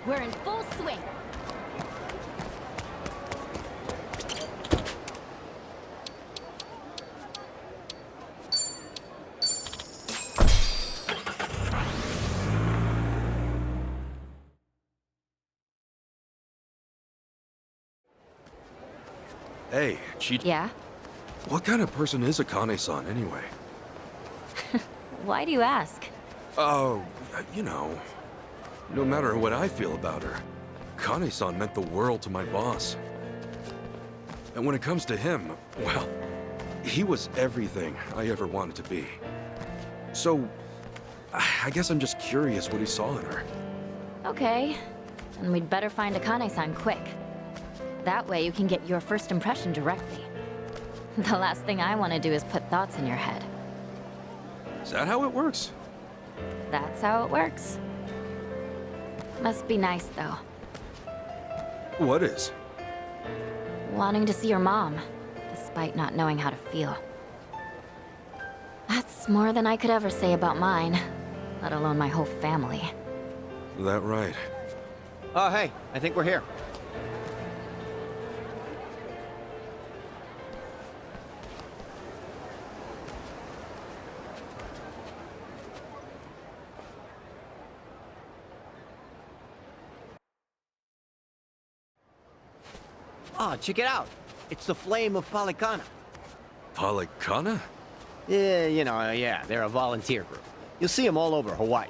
We're in full swing. Hey, Yeah? what kind of person is Akane-san anyway? Why do you ask? Oh, you know, no matter what I feel about her, Akane-san meant the world to my boss. And when it comes to him, well, he was everything I ever wanted to be. So, I guess I'm just curious what he saw in her. Okay. And we'd better find Akane-san quick. That way you can get your first impression directly. The last thing I want to do is put thoughts in your head. Is that how it works? That's how it works. Must be nice, though. What is? Wanting to see your mom, despite not knowing how to feel. That's more than I could ever say about mine, let alone my whole family. That right? Oh, hey, I think we're here. Oh, check it out. It's the Flame of Palikana. Palikana? Yeah, they're a volunteer group. You'll see them all over Hawaii.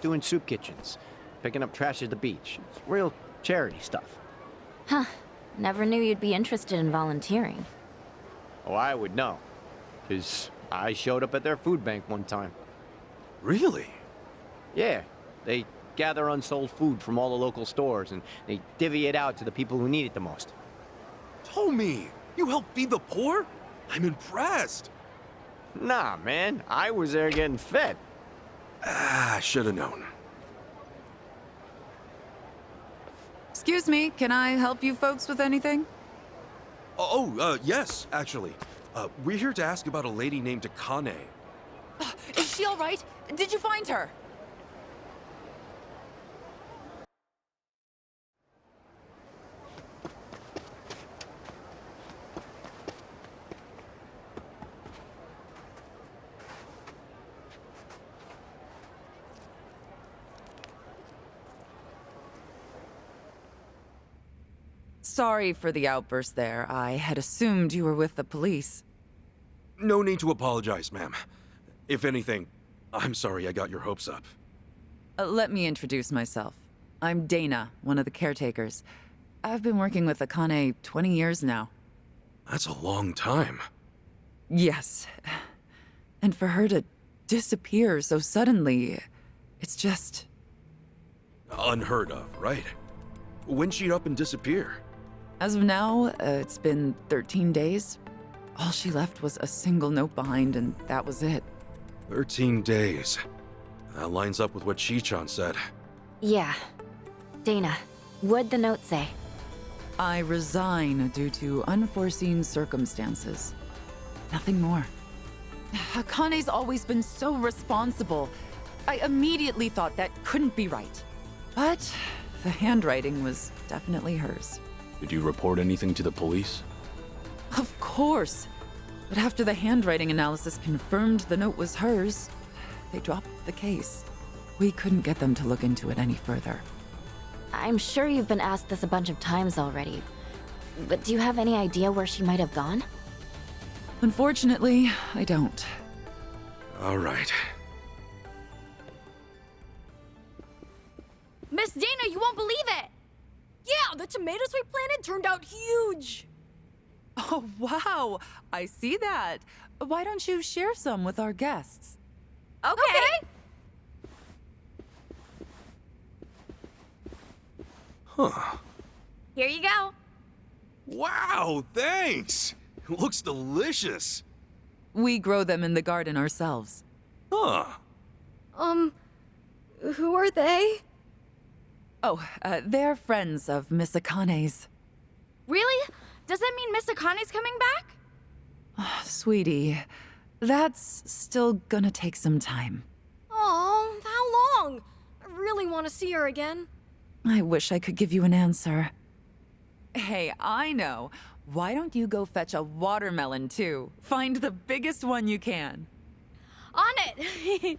Doing soup kitchens, picking up trash at the beach. It's real charity stuff. Huh. Never knew you'd be interested in volunteering. Oh, I would know. 'Cause I showed up at their food bank one time. Really? Yeah, they gather unsold food from all the local stores and they divvy it out to the people who need it the most. Tommy, you help feed the poor? I'm impressed. Nah, man, I was there getting fed. Ah, should have known. Excuse me, can I help you folks with anything? Yes, actually. We're here to ask about a lady named Akane. Is she all right? Did you find her? Sorry for the outburst there. I had assumed you were with the police. No need to apologize, ma'am. If anything, I'm sorry I got your hopes up. Let me introduce myself. I'm Dana, one of the caretakers. I've been working with Akane 20 years now. That's a long time. Yes. And for her to disappear so suddenly, it's just... Unheard of, right? When'd she up and disappear? As of now, it's been 13 days. All she left was a single note behind, and that was it. 13 days. That lines up with what Shi-chan said. Yeah. Dana, what'd the note say? I resign due to unforeseen circumstances. Nothing more. Akane's always been so responsible. I immediately thought that couldn't be right. But the handwriting was definitely hers. Did you report anything to the police? Of course. But after the handwriting analysis confirmed the note was hers, they dropped the case. We couldn't get them to look into it any further. I'm sure you've been asked this a bunch of times already. But do you have any idea where she might have gone? Unfortunately, I don't. All right. Miss Dana, you won't believe it! Yeah, the tomatoes we planted turned out huge! Oh, wow. I see that. Why don't you share some with our guests? Okay. Huh. Here you go. Wow, thanks! Looks delicious. We grow them in the garden ourselves. Huh. Who are they? Oh, they're friends of Miss Akane's. Really? Does that mean Miss Akane's coming back? Sweetie, that's still gonna take some time. Oh, how long? I really want to see her again. I wish I could give you an answer. Hey, I know. Why don't you go fetch a watermelon, too? Find the biggest one you can. On it!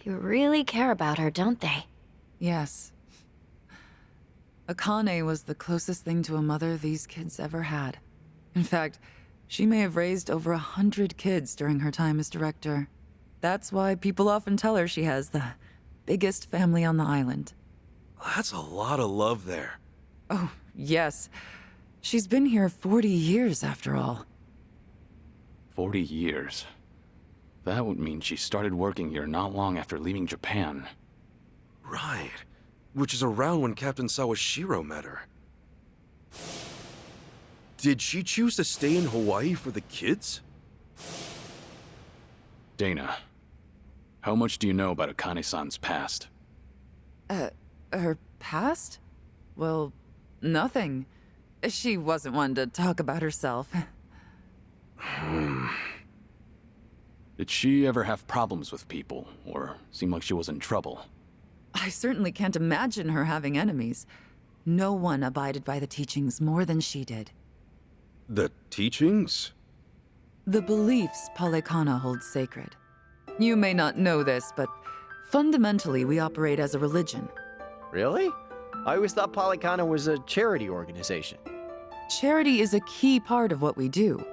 They really care about her, don't they? Yes. Akane was the closest thing to a mother these kids ever had. In fact, she may have raised over 100 kids during her time as director. That's why people often tell her she has the biggest family on the island. That's a lot of love there. Oh, yes. She's been here 40 years, after all. 40 years. That would mean she started working here not long after leaving Japan. Right. Which is around when Captain Sawashiro met her. Did she choose to stay in Hawaii for the kids? Dana, how much do you know about Akane-san's past? Her past? Well, nothing. She wasn't one to talk about herself. Did she ever have problems with people, or seem like she was in trouble? I certainly can't imagine her having enemies. No one abided by the teachings more than she did. The teachings? The beliefs Palekana holds sacred. You may not know this, but fundamentally we operate as a religion. Really? I always thought Polycana was a charity organization. Charity is a key part of what we do,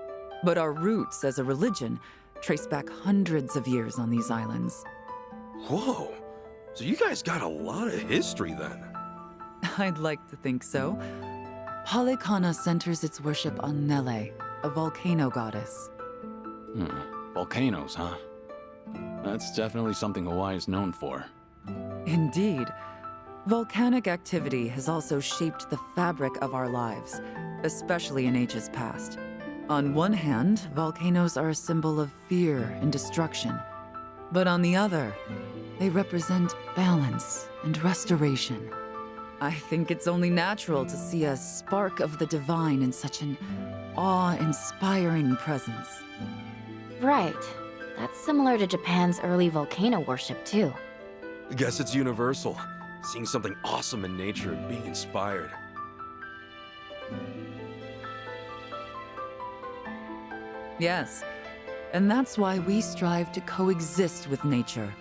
but our roots as a religion trace back hundreds of years on these islands. Whoa. So you guys got a lot of history then. I'd like to think so. Palekana centers its worship on Nele, a volcano goddess. Volcanoes, huh? That's definitely something Hawaii is known for. Indeed. Volcanic activity has also shaped the fabric of our lives, especially in ages past. On one hand, volcanoes are a symbol of fear and destruction. But on the other, they represent balance and restoration. I think it's only natural to see a spark of the divine in such an awe-inspiring presence. Right. That's similar to Japan's early volcano worship, too. I guess it's universal. Seeing something awesome in nature and being inspired. Yes, and that's why we strive to coexist with nature,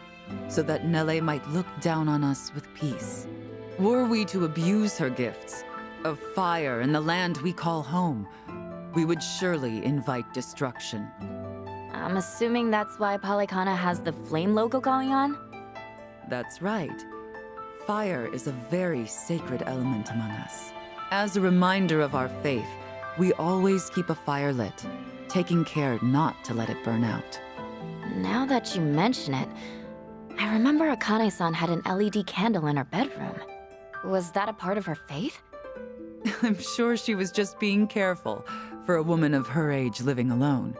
so that Nele might look down on us with peace. Were we to abuse her gifts of fire and the land we call home, we would surely invite destruction. I'm assuming that's why Palekana has the flame logo going on? That's right. Fire is a very sacred element among us. As a reminder of our faith, we always keep a fire lit, taking care not to let it burn out. Now that you mention it, I remember Akane-san had an LED candle in her bedroom. Was that a part of her faith? I'm sure she was just being careful for a woman of her age living alone.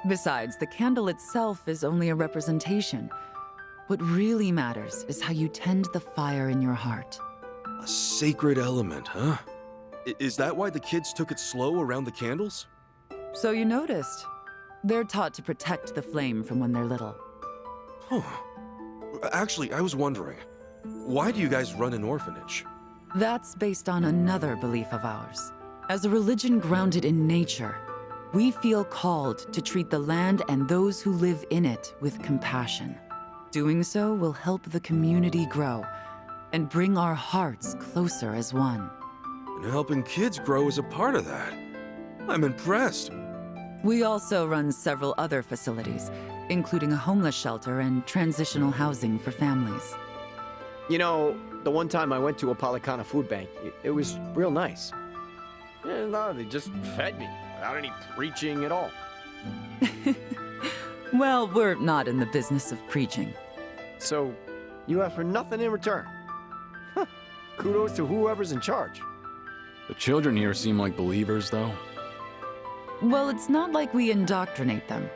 Besides, the candle itself is only a representation. What really matters is how you tend the fire in your heart. A sacred element, huh? Is that why the kids took it slow around the candles? So you noticed. They're taught to protect the flame from when they're little. Huh. Actually, I was wondering, why do you guys run an orphanage? That's based on another belief of ours. As a religion grounded in nature, we feel called to treat the land and those who live in it with compassion. Doing so will help the community grow and bring our hearts closer as one. And helping kids grow is a part of that. I'm impressed. We also run several other facilities, including a homeless shelter and transitional housing for families. You know, the one time I went to a Polycana food bank, it was real nice. Yeah, no, they just fed me without any preaching at all. Well, we're not in the business of preaching. So, you ask for nothing in return. Huh. Kudos to whoever's in charge. The children here seem like believers, though. Well, it's not like we indoctrinate them.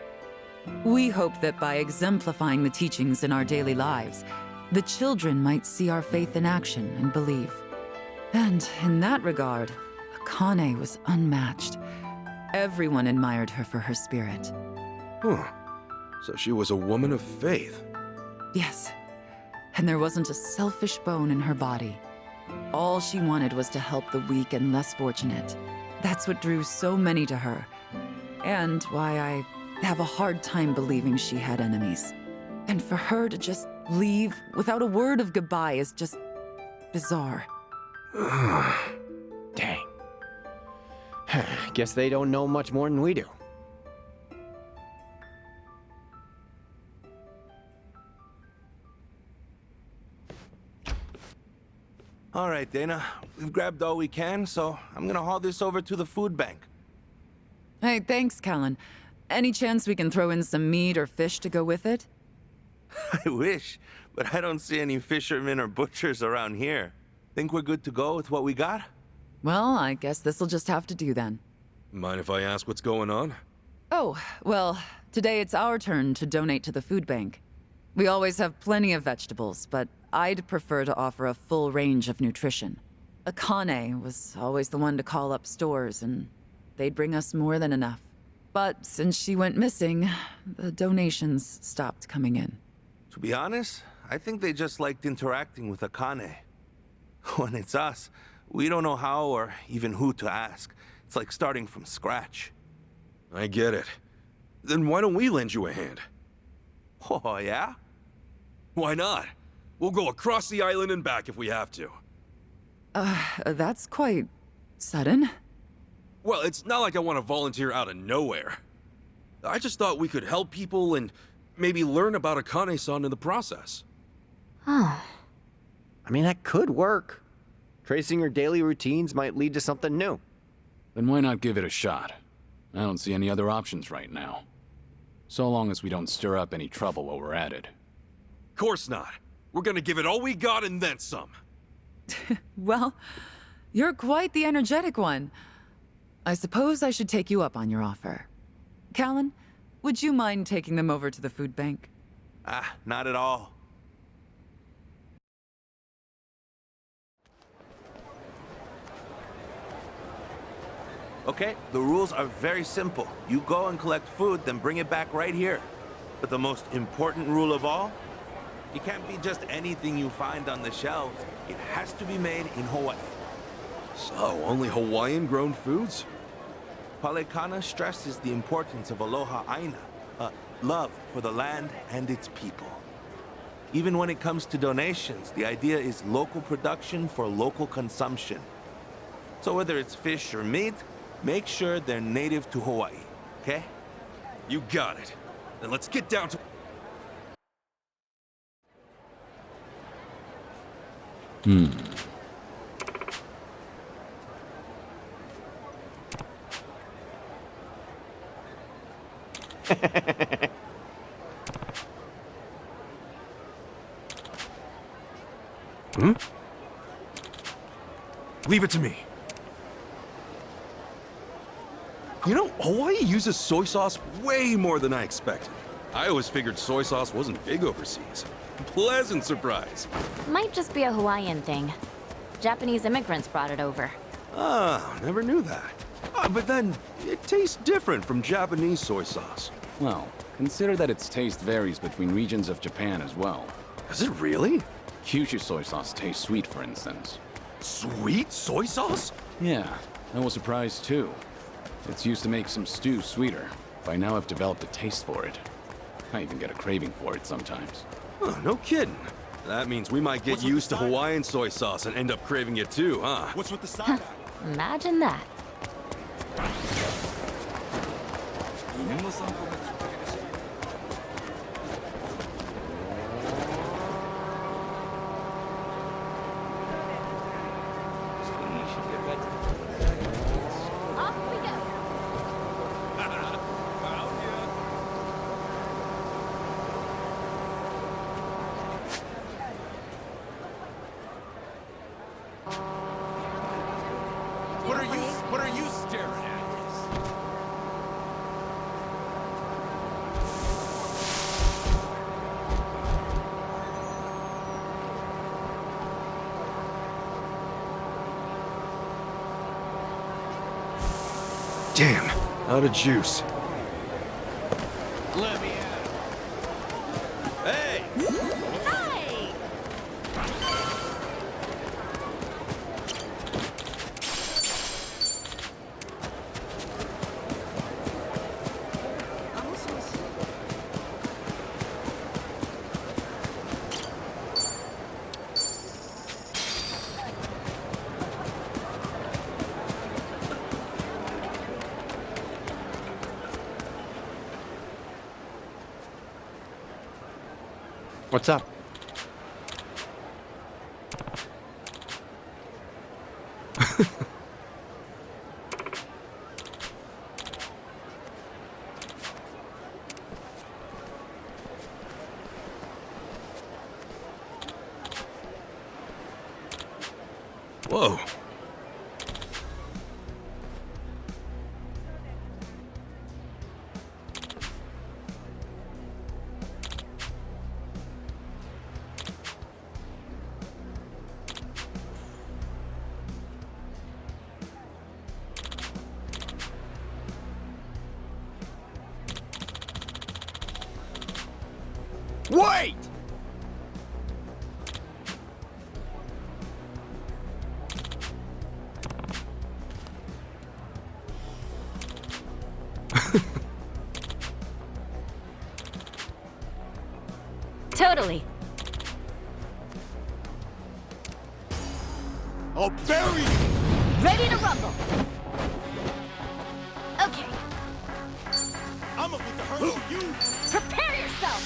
We hope that by exemplifying the teachings in our daily lives, the children might see our faith in action and believe. And in that regard, Akane was unmatched. Everyone admired her for her spirit. Huh. So she was a woman of faith. Yes. And there wasn't a selfish bone in her body. All she wanted was to help the weak and less fortunate. That's what drew so many to her. And why I have a hard time believing she had enemies. And for her to just leave without a word of goodbye is just bizarre. Dang. Guess they don't know much more than we do. All right, Dana. We've grabbed all we can, so I'm gonna haul this over to the food bank. Hey, thanks, Callan. Any chance we can throw in some meat or fish to go with it? I wish, but I don't see any fishermen or butchers around here. Think we're good to go with what we got? Well, I guess this'll just have to do then. Mind if I ask what's going on? Oh, well, today it's our turn to donate to the food bank. We always have plenty of vegetables, but I'd prefer to offer a full range of nutrition. Akane was always the one to call up stores, and they'd bring us more than enough. But since she went missing, the donations stopped coming in. To be honest, I think they just liked interacting with Akane. When it's us, we don't know how or even who to ask. It's like starting from scratch. I get it. Then why don't we lend you a hand? Oh, yeah? Why not? We'll go across the island and back if we have to. That's quite sudden. Well, it's not like I want to volunteer out of nowhere. I just thought we could help people and maybe learn about Akane-san in the process. Oh, I mean, that could work. Tracing her daily routines might lead to something new. Then why not give it a shot? I don't see any other options right now. So long as we don't stir up any trouble while we're at it. Course not. We're gonna give it all we got and then some. Well, you're quite the energetic one. I suppose I should take you up on your offer. Callan, would you mind taking them over to the food bank? Ah, not at all. Okay, the rules are very simple. You go and collect food, then bring it back right here. But the most important rule of all, it can't be just anything you find on the shelves. It has to be made in Hawaii. So, only Hawaiian-grown foods? Palekana stresses the importance of aloha aina, love for the land and its people. Even when it comes to donations, the idea is local production for local consumption. So whether it's fish or meat, make sure they're native to Hawaii, okay? You got it. Then let's get down to... Leave it to me. You know, Hawaii uses soy sauce way more than I expected. I always figured soy sauce wasn't big overseas. Pleasant surprise. might just be a Hawaiian thing. Japanese immigrants brought it over. Ah, never knew that. But then, it tastes different from Japanese soy sauce. Well, consider that its taste varies between regions of Japan as well. Is it really? Kyushu soy sauce tastes sweet, for instance. Sweet soy sauce? Yeah, I was surprised too. It's used to make some stew sweeter. By now I've developed a taste for it. I even get a craving for it sometimes. Huh, no kidding. That means we might get used to Hawaiian soy sauce and end up craving it too, huh? What's with the side? Imagine that. Off we go. What are you staring at? Damn, out of juice. Let me out. What's up? Whoa. Wait! Totally. I'll bury you! Ready to rumble. Okay, I'm about to hurt you! prepare yourself.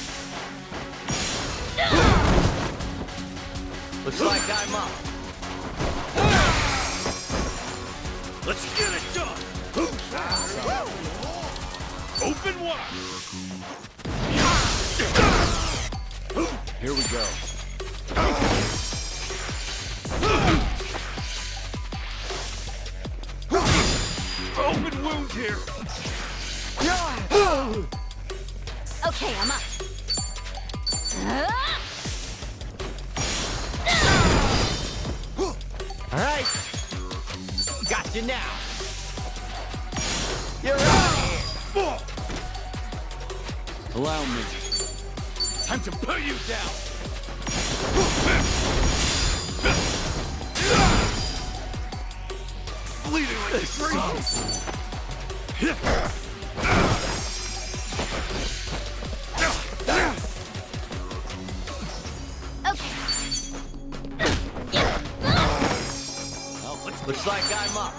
Looks like I'm up. Let's get it done! Open wide! Here we go. Open wound here. Okay, I'm up. All right. Got you now. You're out of here. Allow me. Time to put you down. Bleeding like a freeze. Looks like I'm up.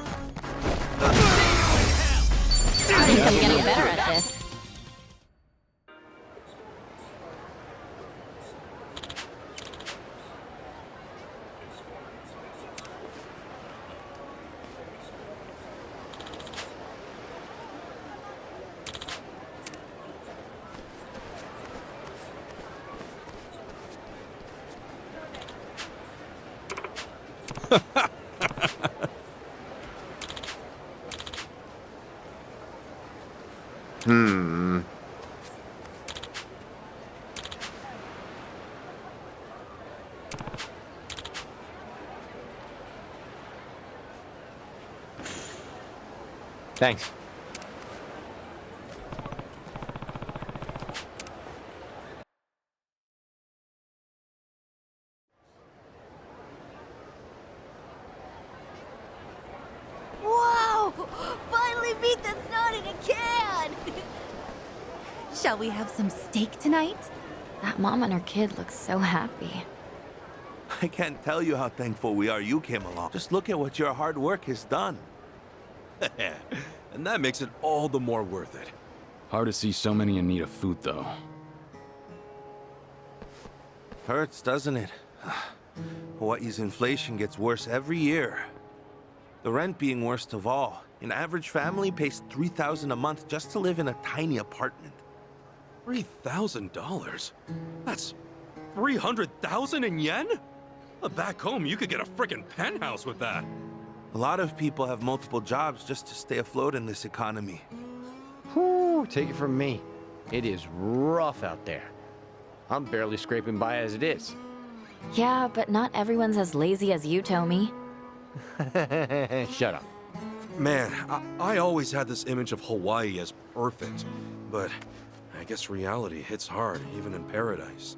I think I'm getting better at this. Thanks. Wow! Finally beat the snot in a can! Shall we have some steak tonight? That mom and her kid look so happy. I can't tell you how thankful we are you came along. Just look at what your hard work has done. And that makes it all the more worth it. Hard to see so many in need of food, though. Hurts, doesn't it? Hawaii's inflation gets worse every year. The rent being worst of all. An average family pays $3,000 a month just to live in a tiny apartment. $3,000? That's 300,000 in yen? Back home, you could get a frickin' penthouse with that. A lot of people have multiple jobs just to stay afloat in this economy. Whew, take it from me. It is rough out there. I'm barely scraping by as it is. Yeah, but not everyone's as lazy as you, Tommy. Shut up. Man, I always had this image of Hawaii as perfect, but I guess reality hits hard, even in paradise.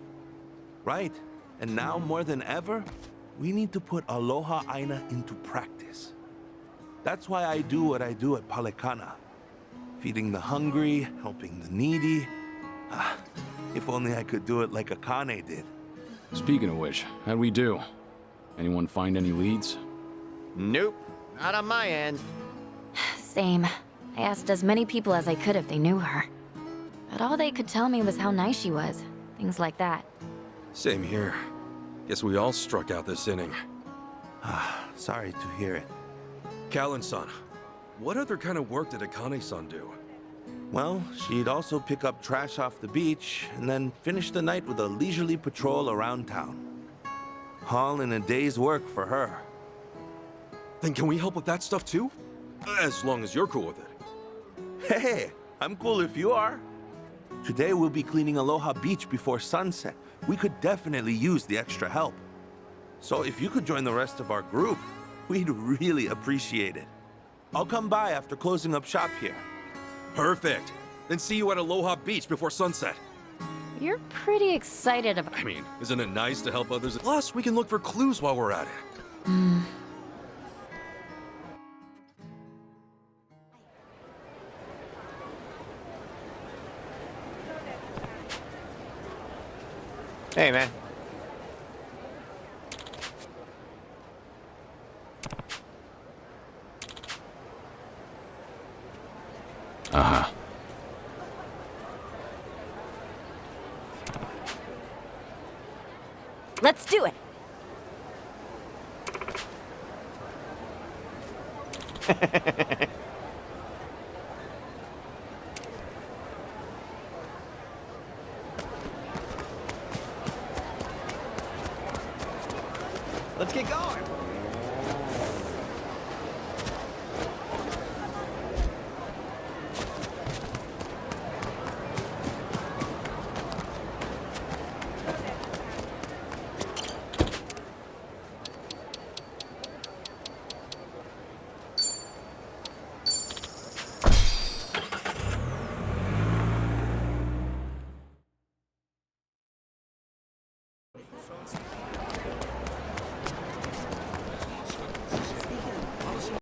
Right. And now, more than ever, we need to put Aloha Aina into practice. That's why I do what I do at Palekana. Feeding the hungry, helping the needy. If only I could do it like Akane did. Speaking of which, how'd we do? Anyone find any leads? Nope. Not on my end. Same. I asked as many people as I could if they knew her. But all they could tell me was how nice she was. Things like that. Same here. Guess we all struck out this inning. Sorry to hear it. Callan-san, what other kind of work did Akane-san do? Well, she'd also pick up trash off the beach, and then finish the night with a leisurely patrol around town. All in a day's work for her. Then can we help with that stuff too? As long as you're cool with it. Hey, I'm cool if you are. Today we'll be cleaning Aloha Beach before sunset. We could definitely use the extra help. So if you could join the rest of our group, we'd really appreciate it. I'll come by after closing up shop here. Perfect. Then see you at Aloha Beach before sunset. You're pretty excited about... I mean, isn't it nice to help others? Plus, we can look for clues while we're at it. Hey, man. Uh-huh. Let's do it! Let's get going.